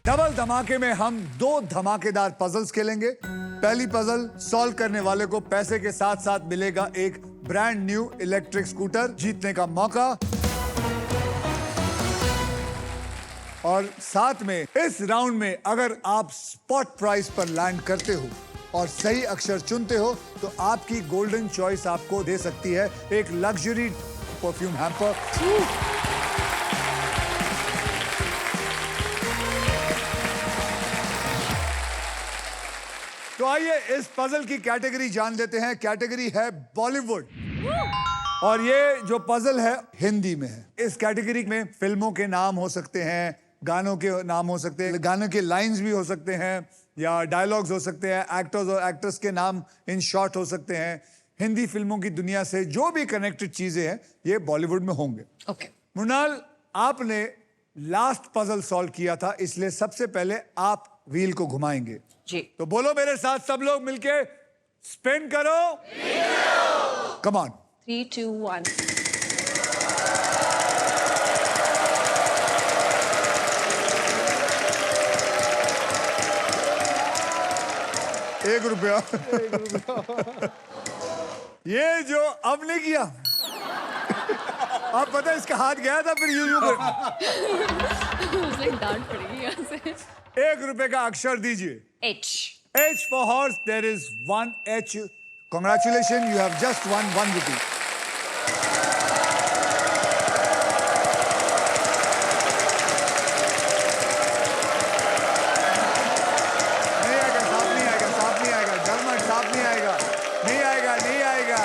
Double धमाके में हम 2 धमाकेदार पजल्स खेलेंगे। पहली पजल सॉल्व करने वाले को पैसे के साथ साथ मिलेगा एक ब्रांड न्यू इलेक्ट्रिक स्कूटर जीतने का मौका, और साथ में इस राउंड में अगर आप स्पॉट प्राइस पर लैंड करते हो और सही अक्षर चुनते हो तो आपकी गोल्डन चॉइस आपको दे सकती है एक लग्जरी परफ्यूम हैम्पर। तो आइए इस पजल की कैटेगरी जान लेते हैं। कैटेगरी है बॉलीवुड और ये जो पजल है हिंदी में है। इस कैटेगरी में फिल्मों के नाम हो सकते हैं, गानों के नाम हो सकते हैं, गानों के लाइंस भी हो सकते हैं या डायलॉग्स हो सकते हैं, एक्टर्स और एक्ट्रेस के नाम इन शॉर्ट हो सकते हैं। हिंदी फिल्मों की दुनिया से जो भी कनेक्टेड चीजें हैं ये बॉलीवुड में होंगे। ओके। मृणाल, आपने लास्ट पजल सॉल्व किया था, इसलिए सबसे पहले आप व्हील को घुमाएंगे जी। तो बोलो मेरे साथ सब लोग मिलके, स्पिन करो। Come on. 3, 2, 1। ₹1। ये जो अब नहीं किया, आप पता है इसका हाथ गया था फिर यूं कर। मुझे डांट पड़ेगी यहाँ से। ₹1 का अक्षर दीजिए। H। H for horse, there is 1 H. Congratulations, you have just won ₹1. नहीं आएगा, साफ नहीं आएगा, साफ नहीं आएगा, डरमट साफ नहीं आएगा, नहीं आएगा, नहीं आएगा।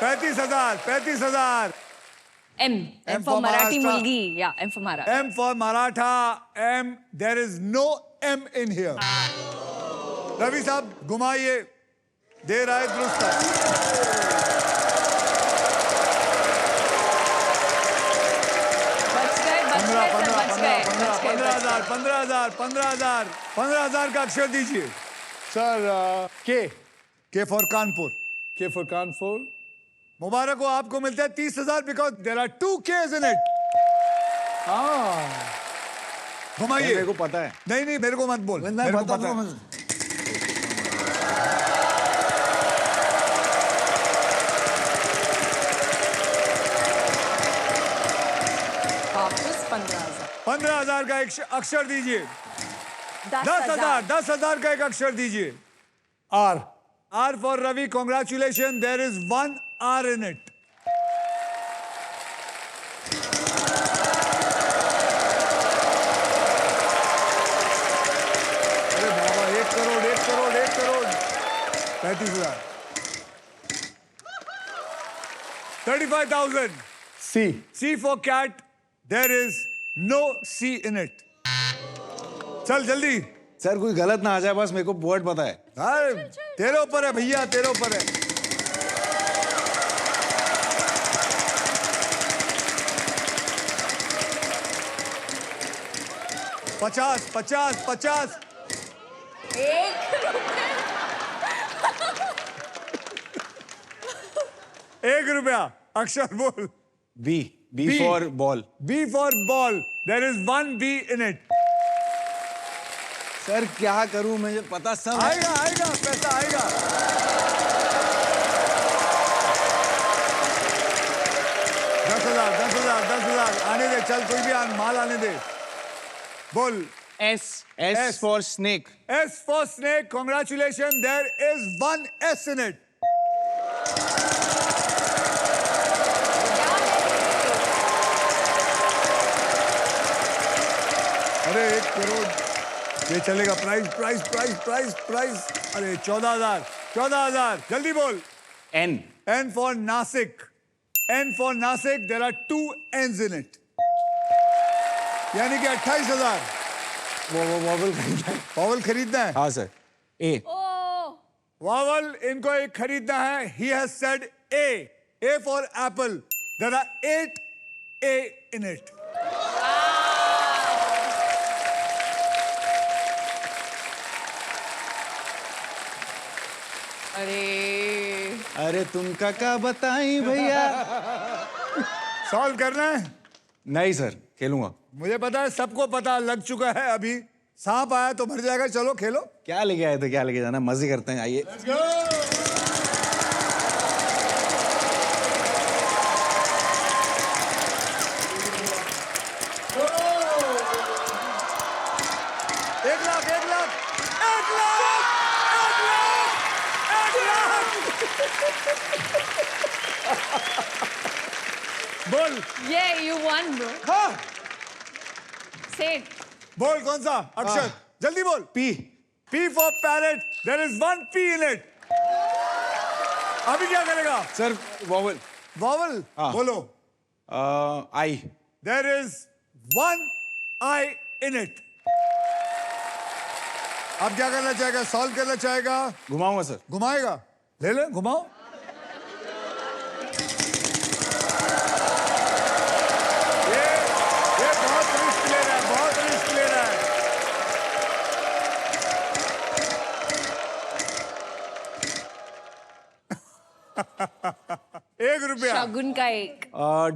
35,000, 35,000। M M for for Marathi Maharashtra. मुलगी। Yeah, M for Maharashtra. M for Maratha. M, there is no M in here. Ravi साहब घुमाइए, दे रहा है दुरुस्त। बच गए, बच गए, सर, बच गए, बच गए, 15,000, 15,000, 15,000, 15,000 का अक्षर दीजिए। Sir K for Kanpur. K for Kanpur. मुबारक हो, आपको मिलता है 30,000 because there are 2 Ks in it। घुमाइए। मेरे को पता है। नहीं नहीं, मेरे को मत बोल, मेरे को पता है। वापस 15,000। 15,000 का एक अक्षर दीजिए। 10,000। 10,000 का एक अक्षर दीजिए। Are. R for Ravi, congratulations. There is 1 R in it. अरे बाबा, 1 करोड़, 1 करोड़, 1 करोड़। 35,000। 35,000. सी। C for cat. There is no C in it. चल जल्दी। सर कोई गलत ना आ जाए, बस मेरे को वर्ड पता है। अरे तेरे ऊपर है भैया, तेरे ऊपर है। पचास, 50, 50। ₹1। अक्षर बोल। B. B B. For ball. B for ball. There is 1 B in it. Sir क्या करूं, मुझे पता सब है। आएगा आएगा, पैसा आएगा। दस हजार आने दे, चल कोई भी माल आने दे। बोल। S. S for snake. S for snake. Congratulations. There is 1 S in it. अरे 1 करोड़ ये चलेगा। Price price price price price. अरे 14,000, 14,000। जल्दी बोल। N. N for Nashik. N for Nashik. There are 2 N's in it. यानी कि 28,000। वो वॉवल खरीदना है। वॉवल खरीदना है। हाँ सर। ए। वॉवल इनको एक खरीदना है। He has said A. A for apple. There are 8 A in it. अरे तुमका क्या बताई भैया। सॉल्व करना है। नहीं सर, खेलूंगा। मुझे पता है, सबको पता लग चुका है। अभी सांप आया तो मर जाएगा। चलो खेलो। क्या लेके आए थे, क्या लेके जाना, मजे करते हैं, आइए। Let's go! एक लाख, एक लाख, एक लाख, एक लाख, एक लाख। बोल। Yeah, you won, bro. हाँ, Say it. बोल कौन सा अक्षर? जल्दी बोल। P. P for parrot. There is one P in it. अभी क्या करेगा? Sir vowel. Vowel. हाँ। बोलो। आई। There is one I in it. अब क्या करना चाहेगा? सॉल्व करना चाहेगा? घुमाऊंगा सर। घुमाएगा? ले ले, घुमाओ। ये बहुत रिस्क ले रहा है, बहुत रिस्क ले रहा है। ₹1। शगुन का एक।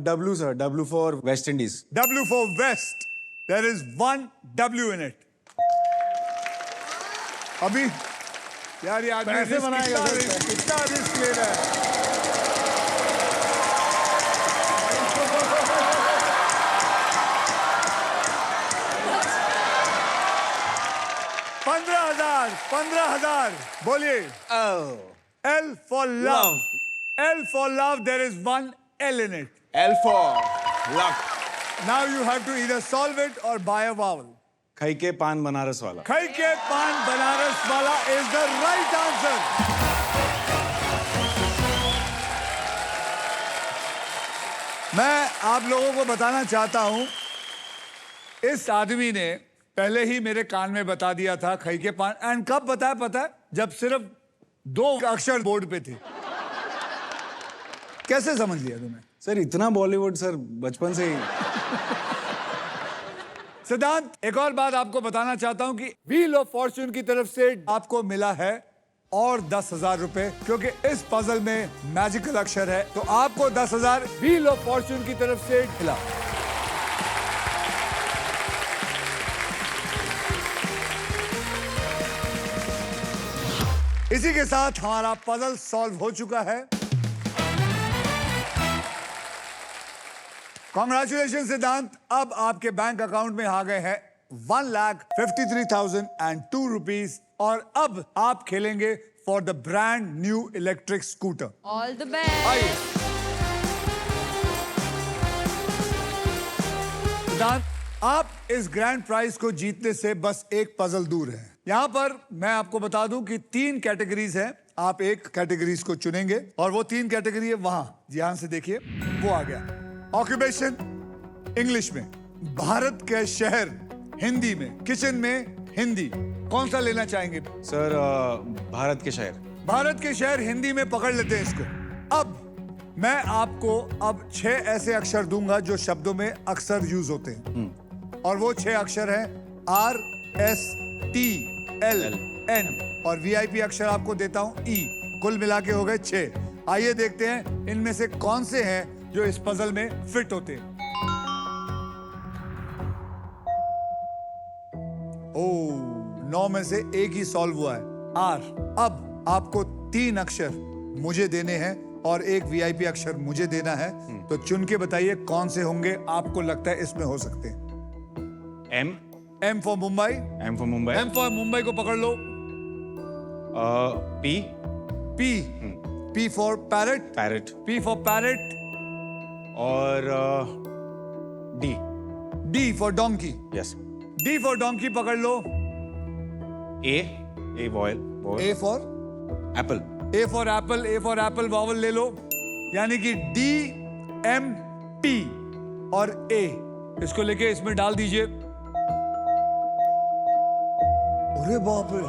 W sir, W for West Indies. W for West. There is one W in it. अभी यार ये आदमी पैसे risk बनाएगा सर। कितना रिस्क ले रहा है। पंद्रह हजार बोलिए। L for love. L for love. There is one L in it. L for luck. Now you have to either solve it or buy a vowel. खई के पान बनारस वाला। खई के पान बनारस वाला is the right answer. मैं आप लोगों को बताना चाहता हूं, इस आदमी ने पहले ही मेरे कान में बता दिया था खई के पान। एंड कब बताया पता है? जब सिर्फ 2 अक्षर बोर्ड पे थे। कैसे समझ लिया तुमने? सर इतना बॉलीवुड सर बचपन से ही। सिद्धांत, एक और बात आपको बताना चाहता हूं कि व्हील ऑफ फॉर्च्यून की तरफ से आपको मिला है और 10,000 रुपए, क्योंकि इस पजल में मैजिकल अक्षर है। तो आपको 10,000 व्हील ऑफ फॉर्च्यून की तरफ से मिला। इसी के साथ हमारा पजल सॉल्व हो चुका है। कॉन्ग्रेचुलेशन सिद्धांत। अब आपके बैंक अकाउंट में आ गए हैं 1,53,002 रुपीज और अब आप खेलेंगे for the brand new electric scooter. All the best. आइए सिद्धांत, आप इस ग्रैंड प्राइज को जीतने से बस एक पजल दूर हैं। यहां पर मैं आपको बता दूं कि 3 कैटेगरीज हैं। आप एक कैटेगरीज को चुनेंगे और वो 3 कैटेगरी है वहां, ध्यान से देखिए, वो आ गया। ऑक्यूपेशन इंग्लिश में, भारत के शहर हिंदी में, किचन में हिंदी। कौन सा लेना चाहेंगे? सर भारत के शहर। भारत के शहर हिंदी में पकड़ लेते हैं इसको। अब मैं आपको अब 6 ऐसे अक्षर दूंगा जो शब्दों में अक्सर यूज होते हैं और वो 6 अक्षर हैं RSTLN और VIP अक्षर आपको देता हूं E। कुल मिला के हो गए 6। आइए देखते हैं इनमें से कौन से हैं जो इस पजल में फिट होते हैं। ओह, 9 में से एक ही सॉल्व हुआ है, R। अब आपको 3 अक्षर मुझे देने हैं और एक VIP अक्षर मुझे देना है। तो चुन के बताइए कौन से होंगे आपको लगता है इसमें हो सकते हैं। M for Mumbai. M for Mumbai. M for Mumbai को पकड़ लो। P P for parrot. Parrot. P for parrot. और D for donkey. Yes. D for donkey पकड़ लो। A vial. A for Apple. A for Apple. A for Apple vowel ले लो, यानी कि DMP और A। इसको लेके इसमें डाल दीजिए। अरे बाप रे,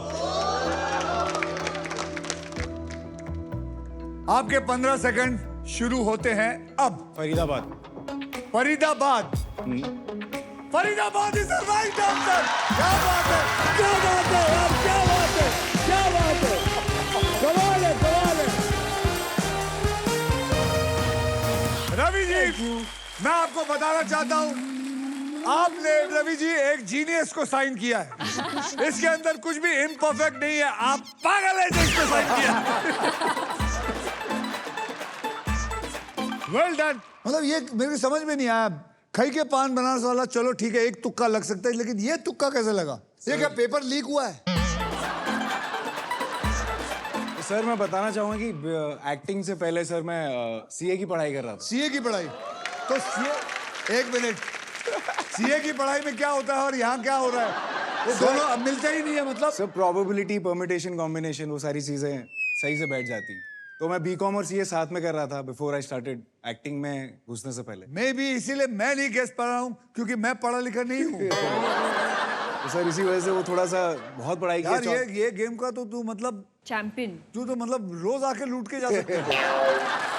आपके 15 सेकंड शुरू होते हैं अब। Faridabad. Faridabad. Faridabad is the right answer. क्या बात है, क्या बात है यार, क्या बात है, क्या बात है, कमाल है। रवि जी मैं आपको बताना चाहता हूं, आपने रवि जी एक जीनियस को साइन किया है। इसके अंदर कुछ भी इम्परफेक्ट नहीं है। आप पागल है जो इसको साइन किया। Well done. मतलब ये मेरी समझ में नहीं आया। खई के पान बनारस वाला चलो ठीक है, एक तुक्का लग सकता है, लेकिन ये तुक्का कैसे लगा? ये क्या पेपर लीक हुआ है? सर मैं बताना चाहूँगा कि एक्टिंग से पहले सर मैं सीए की पढ़ाई कर रहा था। सीए की पढ़ाई? तो सीए, एक मिनट, सीए की पढ़ाई में क्या होता है और यहाँ क्या हो रहा है? वो दोनों अब मिलते ही नहीं है मतलब। सर प्रोबेबिलिटी, परमिटेशन, कॉम्बिनेशन, वो सारी चीजें सही से बैठ जाती। तो मैं बीकॉम और सीए साथ में कर रहा था बिफोर आई स्टार्टेड एक्टिंग में घुसने से पहले। मैं भी इसीलिए मैं नहीं गेस पा रहा हूँ, क्योंकि मैं पढ़ा लिखा नहीं हूँ। तो सर इसी वजह से वो थोड़ा सा बहुत पढ़ाई यार किया। ये गेम का तो तू मतलब चैंपियन। तू तो मतलब रोज आके लूट के जा सकता है।